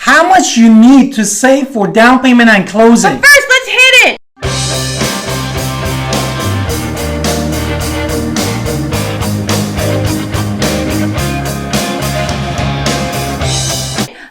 how much you need to save for down payment and closing. But first, let's hit it.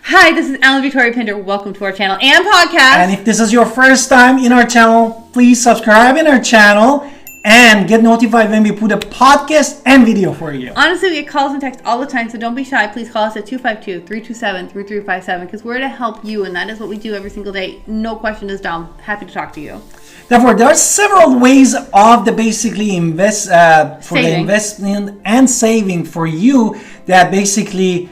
Hi, this is Alan Victoria Pinder. Welcome to our channel and podcast. And if this is your first time in our channel, please subscribe in our channel and get notified when we put a podcast and video for you. Honestly, we get calls and texts all the time, so don't be shy. Please call us at 252-327-3357 because we're to help you, and that is what we do every single day. No question is dumb. Happy to talk to you. Therefore, there are several ways of the basically the investment and saving for you that basically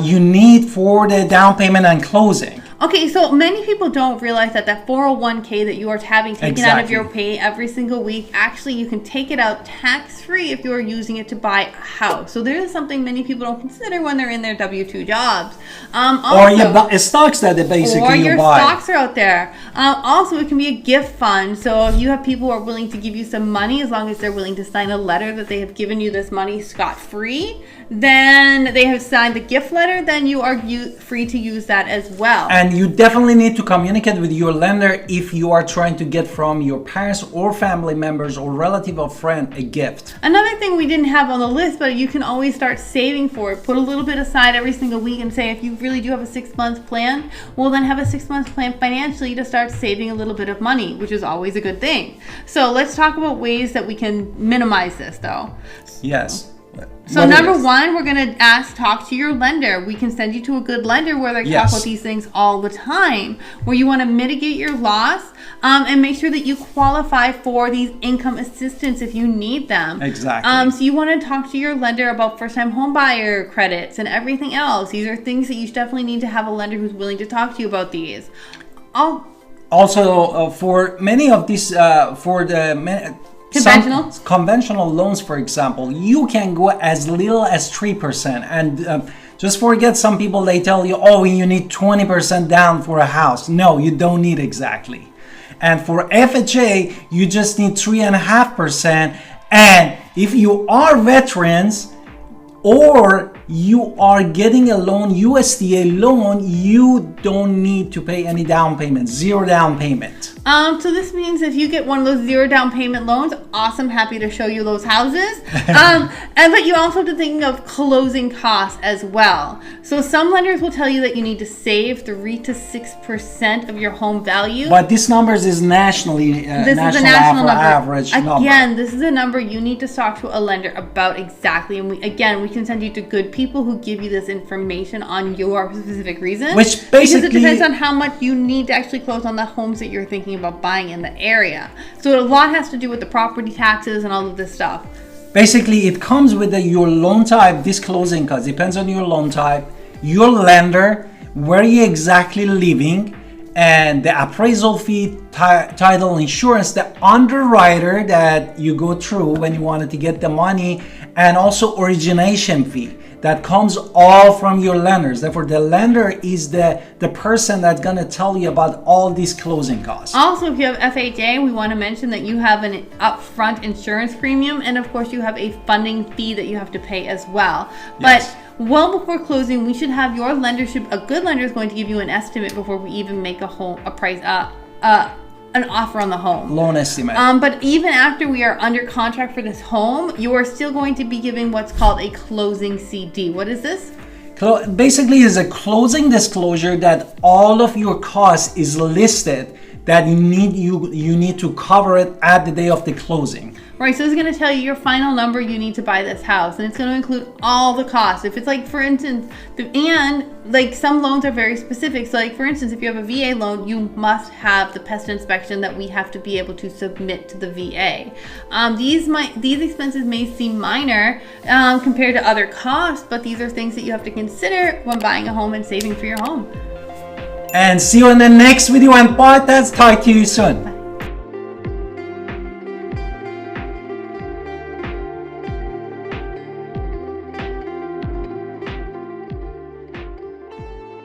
you need for the down payment and closing. Okay, so many people don't realize that 401k that you are having taken out of your pay every single week, actually you can take it out tax-free if you are using it to buy a house. So there is something many people don't consider when they're in their W-2 jobs. Or your stocks that they basically or your you buy. Stocks are out there. Also, it can be a gift fund. So if you have people who are willing to give you some money, as long as they're willing to sign a letter that they have given you this money scot-free, then they have signed the gift letter, then you are free to use that as well. And you definitely need to communicate with your lender if you are trying to get from your parents or family members or relative or friend a gift. Another thing we didn't have on the list, but you can always start saving for it. Put a little bit aside every single week and say if you really do have a 6-month plan, well then have a 6-month plan financially to start saving a little bit of money, which is always a good thing. So let's talk about ways that we can minimize this though. Yes. So number one, we're going to talk to your lender. We can send you to a good lender where they talk about these things all the time, where you want to mitigate your loss and make sure that you qualify for these income assistance if you need them. Exactly. So you want to talk to your lender about first-time home buyer credits and everything else. These are things that you definitely need to have a lender who's willing to talk to you about these. Also, for many of these, conventional loans, for example, you can go as little as 3%. And just forget, some people, they tell you, oh, you need 20% down for a house. No, you don't need exactly. And for FHA, you just need 3.5%. And if you are veterans or you are getting a loan, USDA loan, you don't need to pay any down payment, 0 down payment. So this means if you get one of those 0 down payment loans, awesome, happy to show you those houses. But you also have to think of closing costs as well. So some lenders will tell you that you need to save 3 to 6% of your home value. But this number is nationally, this is a national number. Average number. Again, this is a number you need to talk to a lender about exactly. And we can send you to good people who give you this information on your specific reason. Which basically, because it depends on how much you need to actually close on the homes that you're thinking about buying in the area. So a lot has to do with the property taxes and all of this stuff. Basically, it comes with your loan type, this closing cost. Depends on your loan type, your lender, where you're exactly living, and the appraisal fee, title insurance, the underwriter that you go through when you wanted to get the money, and also origination fee that comes all from your lenders. Therefore, the lender is the person that's going to tell you about all these closing costs. Also, if you have FHA, we want to mention that you have an upfront insurance premium, and of course you have a funding fee that you have to pay as well. But well before closing, we should have your lendership. A good lender is going to give you an estimate before we even make an offer on the home. Loan estimate. But even after we are under contract for this home, you are still going to be giving what's called a closing CD. What is this? Basically, it's a closing disclosure that all of your costs is listed that you need to cover it at the day of the closing. Right, so it's going to tell you your final number you need to buy this house, and it's going to include all the costs. If it's like, for instance, some loans are very specific. So like, for instance, if you have a VA loan, you must have the pest inspection that we have to be able to submit to the VA. These expenses may seem minor compared to other costs, but these are things that you have to consider when buying a home and saving for your home. And see you in the next video and podcast. Talk to you soon.